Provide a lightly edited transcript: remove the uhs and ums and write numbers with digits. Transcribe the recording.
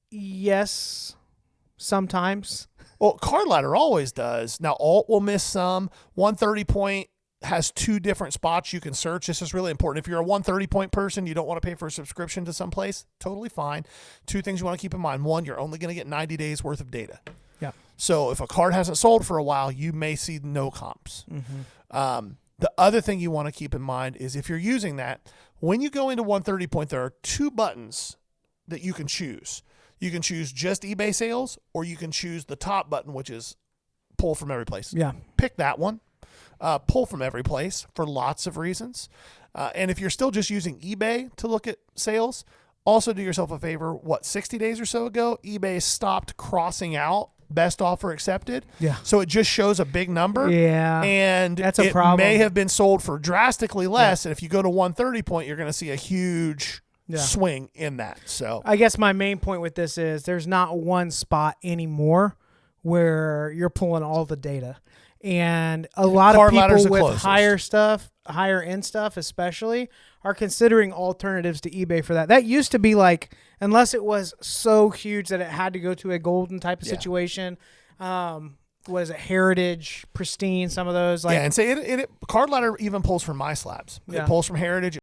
Yes, sometimes. Well, Card Ladder always does. Now, Alt will miss some. 130 point has 2 different spots you can search. This is really important. If you're a 130 point person, you don't want to pay for a subscription to someplace, totally fine. 2 things you want to keep in mind. 1, you're only going to get 90 days worth of data. Yeah. So if a card hasn't sold for a while, you may see no comps. The other thing you want to keep in mind is if you're using that, when you go into 130 point, there are 2 buttons that you can choose. You can choose just eBay sales, or you can choose the top button, which is pull from every place. Yeah. Pick that one. Pull from every place for lots of reasons. And if you're still just using eBay to look at sales, also do yourself a favor. 60 days or so ago, eBay stopped crossing out best offer accepted. Yeah. So it just shows a big number. Yeah. And that's a it problem. may have been sold for drastically less. And if you go to 130 point, you're going to see a huge swing in that. So I guess my main point with this is there's not one spot anymore where you're pulling all the data. And a lot of people with higher end stuff especially, are considering alternatives to eBay for that. That used to be like, unless it was so huge that it had to go to a golden type of situation, was it Heritage, Pristine, some of those. Like, and say it Card Ladder even pulls from My Slabs. It pulls from Heritage.